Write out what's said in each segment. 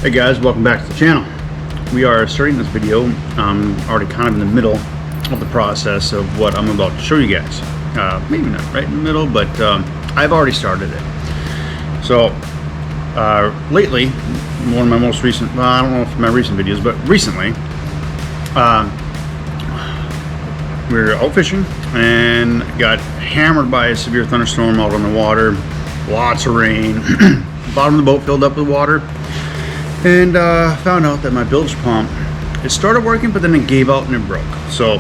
Hey guys, welcome back to the channel. We are starting this video already kind of in the middle of the process of what I'm about to show you guys. Maybe not right in the middle, but I've already started it. So lately, one of my most recent, well, I don't know if my recent videos, but recently we were out fishing and got hammered by a severe thunderstorm out on the water. Lots of rain. Bottom of the boat filled up with water, and found out that my bilge pump, it started working, but then it gave out and it broke. So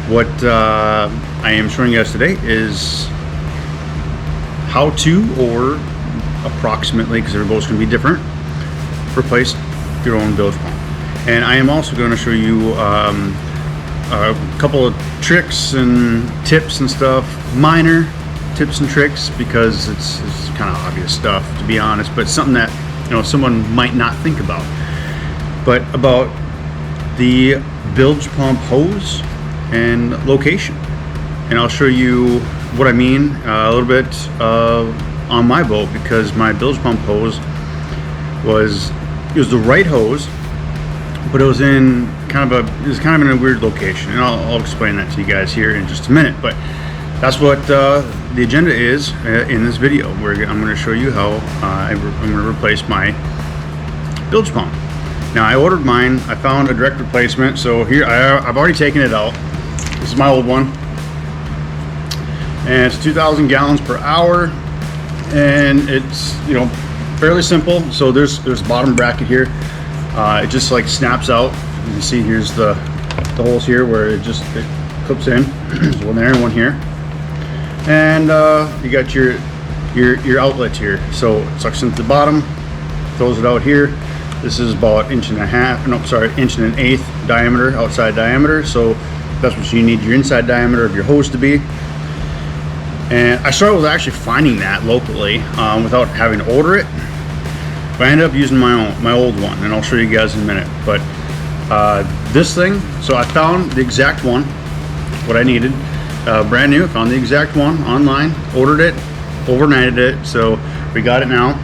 what I am showing you guys today is how to, or approximately, because every boat's going to be different, replace your own bilge pump. And I am also going to show you a couple of tricks and tips and stuff, minor tips and tricks, because it's kind of obvious stuff, to be honest, but something that, you know, someone might not think about. But about the bilge pump hose and location, and I'll show you what I mean a little bit on my boat, because my bilge pump hose was the right hose, but it was in kind of in a weird location, and I'll explain that to you guys here in just a minute. But that's what the agenda is in this video, where I'm going to show you how I'm going to replace my bilge pump. Now, I ordered mine. I found a direct replacement. So here I've already taken it out. This is my old one, and it's 2,000 gallons per hour, and it's, you know, fairly simple. So there's a bottom bracket here. It just like snaps out. You can see here's the holes here where it clips in. There's one there and one here. And you got your outlet here. So it sucks into the bottom, throws it out here. This is about inch and an eighth diameter, outside diameter. So that's what you need your inside diameter of your hose to be. And I started with actually finding that locally without having to order it. But I ended up using my old one, and I'll show you guys in a minute. But this thing, so I found the exact one, what I needed. Brand new. I found the exact one online, ordered it, overnighted it, so we got it now.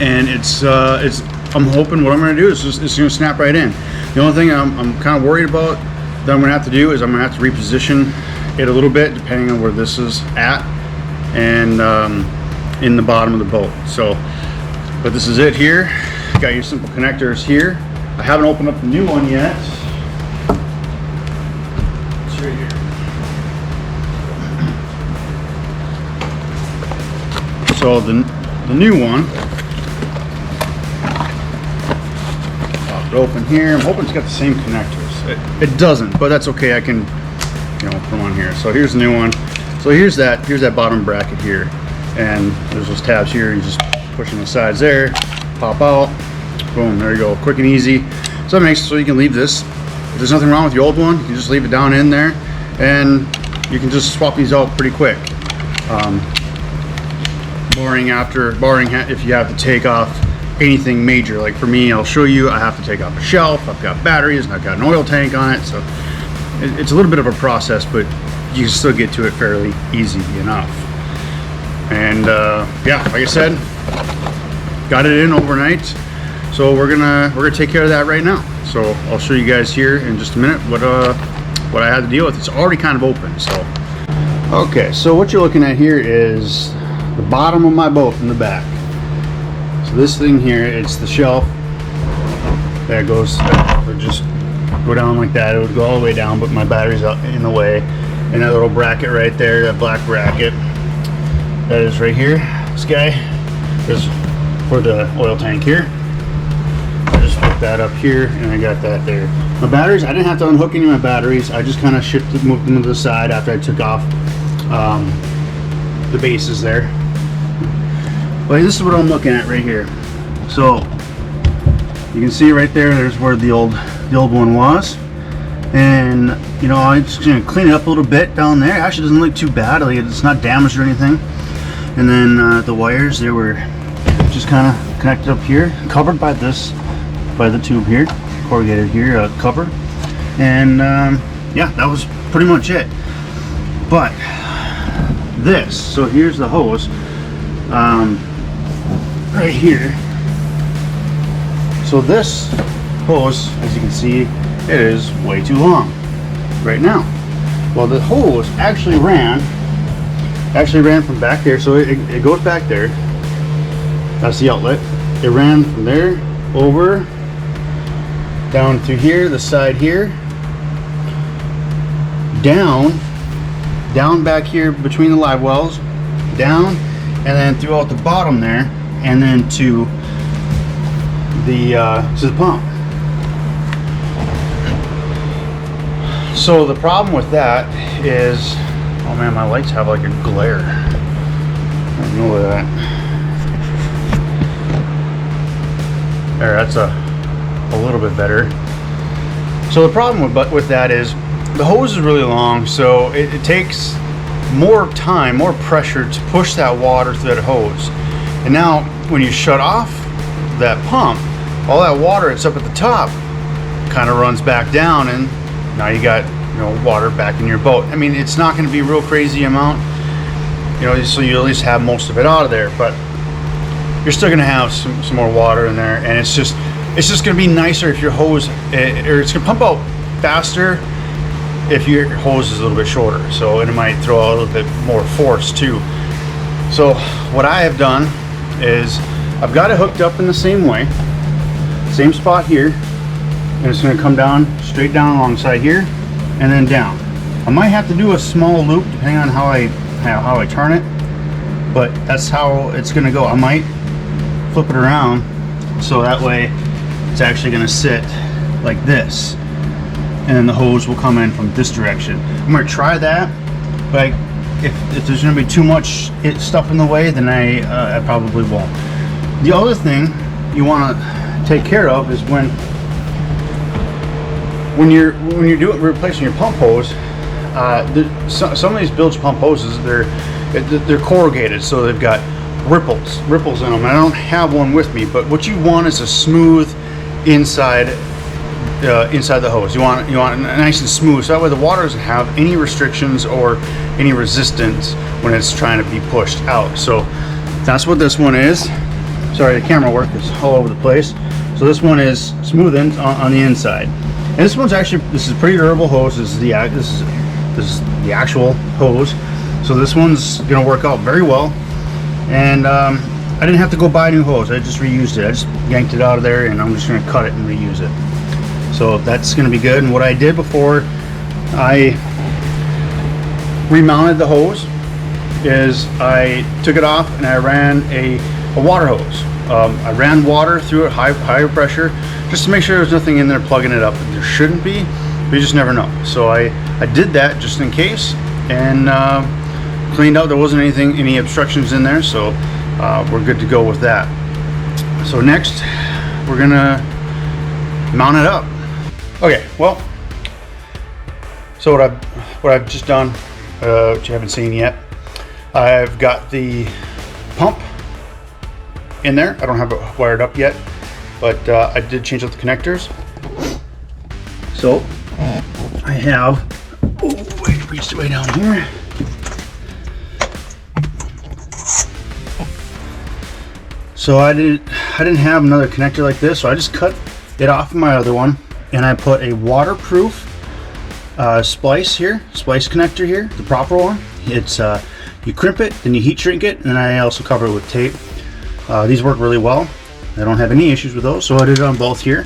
And I'm hoping what I'm going to do is it's going to snap right in. The only thing I'm kind of worried about that I'm going to have to do is I'm going to have to reposition it a little bit depending on where this is at, and in the bottom of the boat. So, but this is it here. Got your simple connectors here. I haven't opened up the new one yet. It's right here. So the new one, pop it open here. I'm hoping it's got the same connectors. It doesn't, but that's okay. I can, you know, put them on here. So here's the new one. So here's that bottom bracket here, and there's those tabs here. You just push on the sides there, pop out, boom. There you go, quick and easy. So that makes it so you can leave this. If there's nothing wrong with your old one, you can just leave it down in there, and you can just swap these out pretty quick. Barring if you have to take off anything major, like for me, I'll show you, I have to take off a shelf, I've got batteries, and I've got an oil tank on it, so it's a little bit of a process, but you can still get to it fairly easy enough. And yeah, like I said, got it in overnight, so we're gonna take care of that right now. So I'll show you guys here in just a minute what I had to deal with. It's already kind of open. So okay, so what you're looking at here is the bottom of my boat in the back. So this thing here, it's the shelf that goes, it would just go down like that. It would go all the way down, but my battery's out in the way. And that little bracket right there, that black bracket, that is right here. This guy is for the oil tank here. I just hooked that up here, and I got that there. My batteries, I didn't have to unhook any of my batteries. I just kind of moved them to the side after I took off the bases there. But this is what I'm looking at right here. So you can see right there, there's where the old one was, and you know, I'm just gonna clean it up a little bit down there. It actually doesn't look too bad. Like, it's not damaged or anything. And then the wires, they were just kind of connected up here, covered by the tube here, corrugated here, cover. And yeah, that was pretty much it. But this, so here's the hose right here. So this hose, as you can see, it is way too long right now. Well, the hose actually ran from back there, so it goes back there. That's the outlet. It ran from there over down through here, the side here, down back here between the live wells, down, and then throughout the bottom there, and then to the pump. So the problem with that is, oh man, my lights have like a glare. I don't know that. There, that's a little bit better. So the problem with that is the hose is really long, so it takes more time, more pressure to push that water through that hose. And now when you shut off that pump, all that water that's up at the top kind of runs back down, and now you got, you know, water back in your boat. I mean, it's not going to be a real crazy amount, you know, so you at least have most of it out of there, but you're still going to have some more water in there, and it's just going to be nicer if your hose, or it's going to pump out faster if your hose is a little bit shorter. So it might throw out a little bit more force too. So what I have done is I've got it hooked up in the same way, same spot here, and it's going to come down straight down alongside here and then down. I might have to do a small loop depending on how I turn it, but that's how it's going to go. I might flip it around so that way it's actually going to sit like this, and then the hose will come in from this direction. I'm going to try that, but if there's going to be too much stuff in the way, then I probably won't. The other thing you want to take care of is when you're replacing your pump hose. Some of these Bilge pump hoses, they're corrugated, so they've got ripples in them. I don't have one with me, but what you want is a smooth inside the hose. You want it nice and smooth, so that way the water doesn't have any restrictions or any resistance when it's trying to be pushed out. So that's what this one is. Sorry, the camera work is all over the place. So this one is smooth on the inside, and this one's actually, this is a pretty durable hose. This is the actual hose, so this one's gonna work out very well. And I didn't have to go buy a new hose. I just reused it. I just yanked it out of there, and I'm just going to cut it and reuse it. So that's going to be good. And what I did before I remounted the hose is I took it off and I ran a water hose. I ran water through it, high pressure, just to make sure there's nothing in there plugging it up. There shouldn't be, but you just never know. So I did that just in case, and cleaned out. There wasn't any obstructions in there, so we're good to go with that. So next we're gonna mount it up. Okay, well, so what I've just done, which you haven't seen yet, I've got the pump in there. I don't have it wired up yet, but I did change out the connectors. So I have, reached way down here. So I didn't have another connector like this, so I just cut it off of my other one, and I put a waterproof splice connector here, the proper one. It's you crimp it, then you heat shrink it, and then I also cover it with tape. These work really well. I don't have any issues with those, so I did it on both here,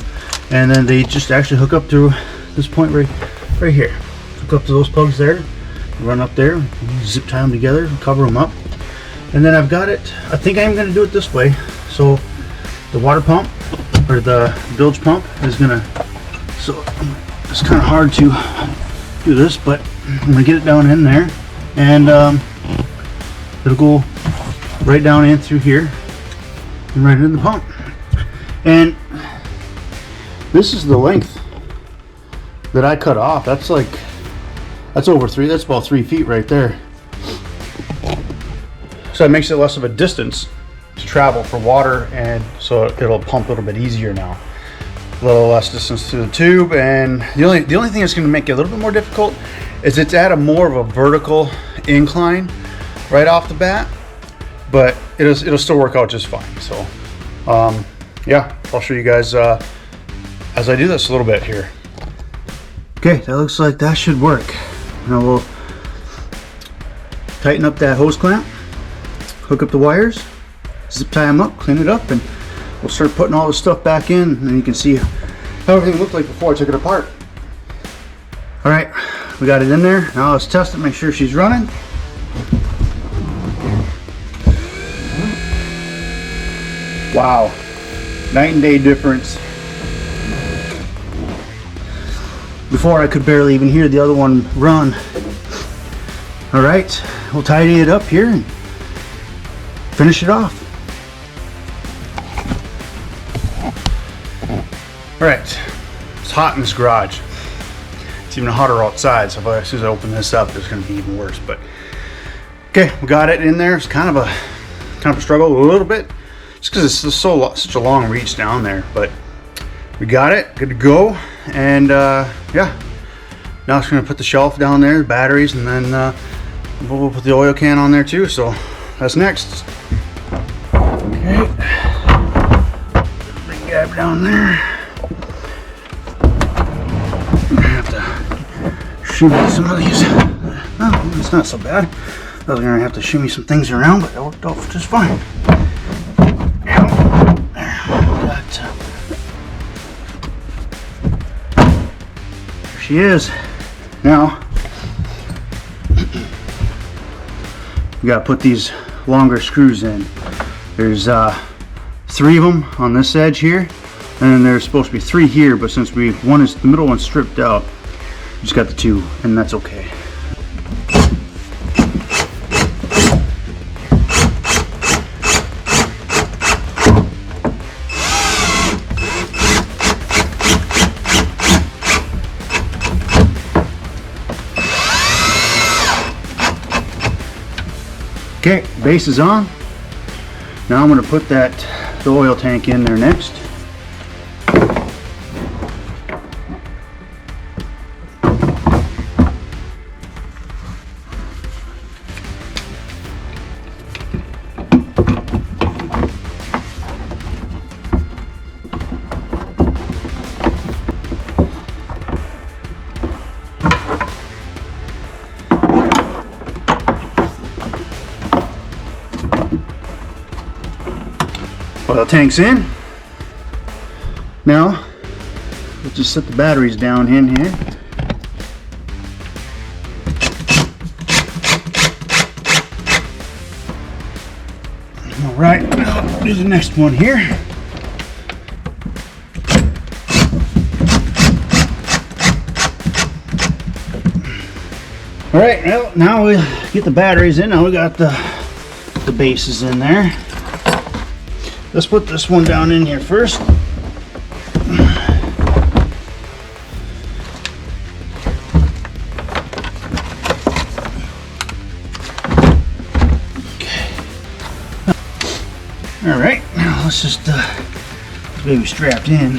and then they just actually hook up to this point right here. Hook up to those plugs there, run up there, zip tie them together, cover them up. And then I've got it, I think I'm going to do it this way. So the water pump, or the bilge pump, is going to, so it's kind of hard to do this, but I'm going to get it down in there, and it'll go right down in through here and right into the pump. And this is the length that I cut off. That's about 3 feet right there. So it makes it less of a distance to travel for water, and so it'll pump a little bit easier now. A little less distance through the tube, and the only thing that's going to make it a little bit more difficult is it's at a more of a vertical incline right off the bat, but it'll still work out just fine. So yeah, I'll show you guys as I do this a little bit here. Okay, that looks like that should work. Now we'll tighten up that hose clamp, hook up the wires, zip tie them up, clean it up, and we'll start putting all this stuff back in, and you can see how everything looked like before I took it apart. All right, we got it in there. Now let's test it, make sure she's running. Wow, night and day difference. Before I could barely even hear the other one run. All right, we'll tidy it up here and finish it off. All right, it's hot in this garage. It's even hotter outside, so as soon as I open this up, it's gonna be even worse. But okay, we got it in there. It's kind of a struggle a little bit, just because it's such a long reach down there. But we got it, good to go. And yeah, now it's gonna put the shelf down there, the batteries, and then we'll put the oil can on there too. So that's next. Okay, big gap down there. I'm gonna have to shimmy some of these. Oh, it's not so bad. I was gonna have to shimmy some things around, but that worked out just fine. She is. Now we gotta put these longer screws in. There's 3 of them on this edge here, and then there's supposed to be 3 here, but since the middle one's stripped out, we just got the 2, and that's okay. Okay, base is on. Now I'm going to put the oil tank in there next. Oil tank's in. Now we'll just set the batteries down in here. All right, now do the next one here. All right, well, now we get the batteries in. Now we got the bases in there. Let's put this one down in here first. Okay. All right, now let's just maybe strapped in.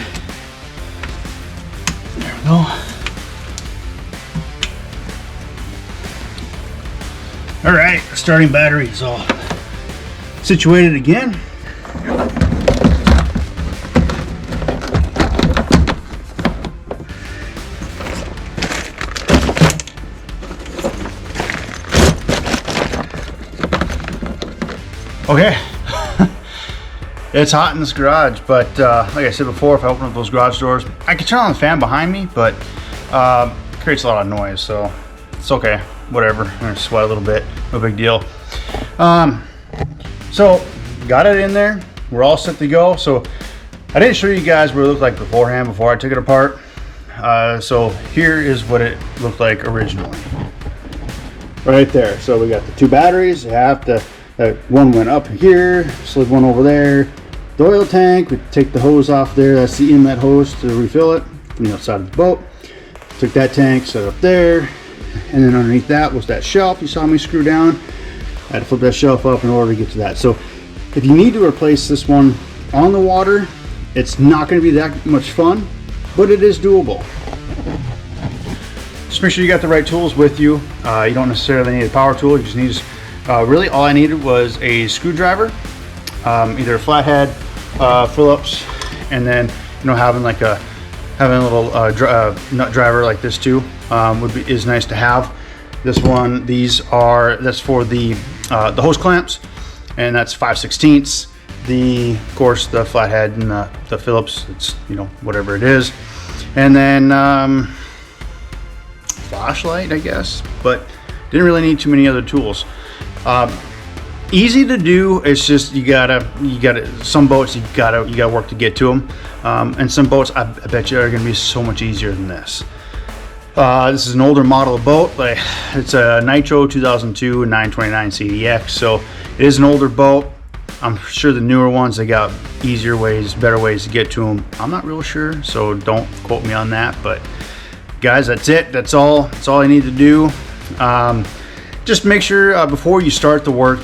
There we go. All right, starting battery is all situated again. Okay, it's hot in this garage, but like I said before, if I open up those garage doors, I can turn on the fan behind me, but it creates a lot of noise, so it's okay, whatever. I'm gonna sweat a little bit, no big deal. So got it in there, we're all set to go. So I didn't show you guys what it looked like beforehand before I took it apart. So here is what it looked like originally. Right there. So we got the 2 batteries. You have to. One went up here, slid one over there. The oil tank, we take the hose off there. That's the inlet hose to refill it from the outside of the boat. Took that tank, set it up there, and then underneath that was that shelf you saw me screw down. I had to flip that shelf up in order to get to that. So if you need to replace this one on the water, it's not going to be that much fun, but it is doable. Just make sure you got the right tools with you. You don't necessarily need a power tool. You just need really all I needed was a screwdriver, either a flathead, Phillips, and then, you know, having a little nut driver like this too is nice to have. This one, that's for the hose clamps, and that's 5/16. Of course, the flathead and the Phillips, it's, you know, whatever it is. And then flashlight, I guess, but didn't really need too many other tools. Easy to do. It's just you gotta some boats you gotta work to get to them, and some boats I bet you are gonna be so much easier than this. This is an older model of boat, but it's a Nitro 2002 929 CDX, so it is an older boat. I'm sure the newer ones, they got easier ways, better ways to get to them. I'm not real sure, so don't quote me on that. But guys, that's it. That's all I need to do. Just make sure before you start the work,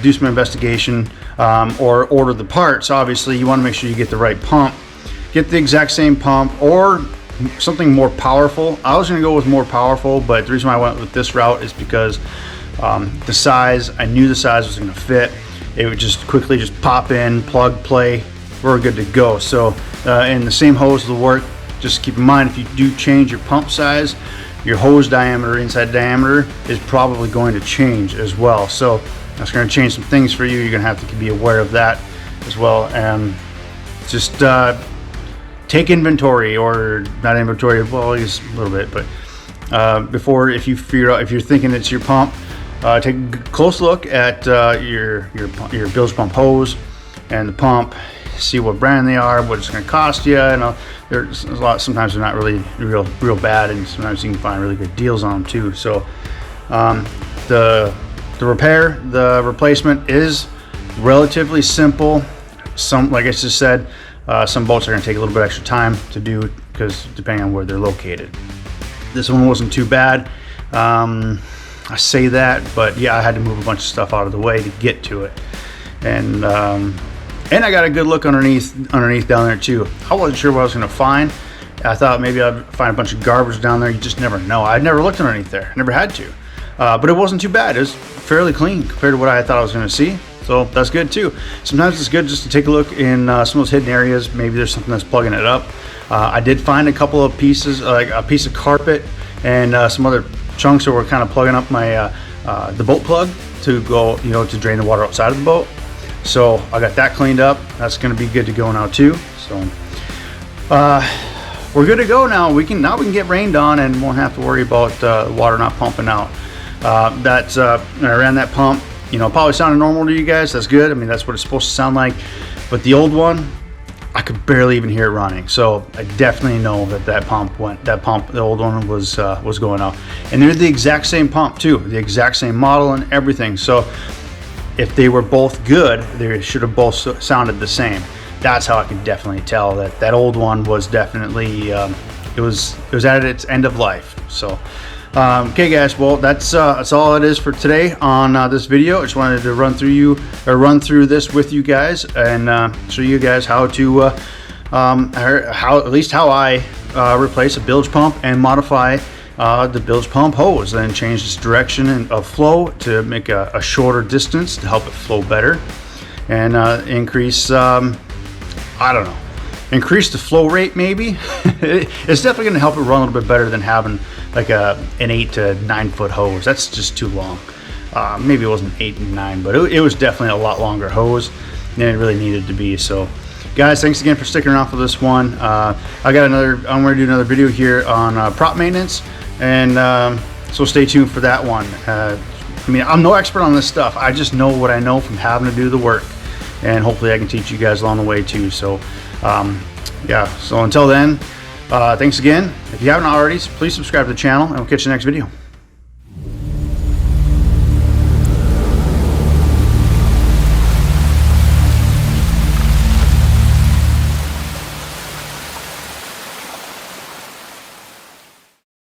do some investigation, or order the parts. Obviously, you want to make sure you get the right pump. Get the exact same pump or something more powerful. I was going to go with more powerful, but the reason why I went with this route is because the size, I knew the size was going to fit. It would just quickly just pop in, plug, play, we're good to go. So, and the same hose will work. Just keep in mind, if you do change your pump size, your hose diameter, inside diameter, is probably going to change as well. So that's going to change some things for you. You're going to have to be aware of that as well. And just take inventory, or not inventory, well, I guess a little bit, but before, if you figure out, if you're thinking it's your pump, take a close look at your Bilge pump hose and the pump. See what brand they are, what it's going to cost you. You know, there's a lot. Sometimes they're not really real bad, and sometimes you can find really good deals on them too. So the replacement is relatively simple. Like I just said, some boats are going to take a little bit extra time to do, because depending on where they're located. This one wasn't too bad. I say that, but yeah, I had to move a bunch of stuff out of the way to get to it, and I got a good look underneath down there too. I wasn't sure what I was going to find. I thought maybe I'd find a bunch of garbage down there. You just never know. I'd never looked underneath there. Never had to. But it wasn't too bad. It was fairly clean compared to what I thought I was going to see. So that's good too. Sometimes it's good just to take a look in some of those hidden areas. Maybe there's something that's plugging it up. I did find a couple of pieces, like a piece of carpet and some other chunks that were kind of plugging up my the boat plug to go, you know, to drain the water outside of the boat. So I got that cleaned up. That's going to be good to go now too. So we're good to go now. We can get rained on and won't have to worry about water not pumping out. I ran that pump. You know, probably sounded normal to you guys. That's good. I mean, that's what it's supposed to sound like. But the old one, I could barely even hear it running. So I definitely know that the old one was going out. And they're the exact same pump too, the exact same model and everything. So if they were both good, they should have both sounded the same. That's how I could definitely tell that old one was definitely it was at its end of life. So okay guys, well that's all it is for today on this video. I just wanted to run through this with you guys and show you guys how to how I replace a bilge pump and modify the bilge pump hose, then change its direction of flow to make a shorter distance to help it flow better, and increase increase the flow rate maybe. It's definitely going to help it run a little bit better than having like an 8 to 9 foot hose. That's just too long. Maybe it wasn't 8 and 9, but it was definitely a lot longer hose than it really needed to be. So guys, thanks again for sticking around for this one. I'm going to do another video here on prop maintenance, and so stay tuned for that one. I mean, I'm no expert on this stuff. I just know what I know from having to do the work, and hopefully I can teach you guys along the way too. So yeah, so until then, thanks again. If you haven't already, please subscribe to the channel, and we'll catch you next video.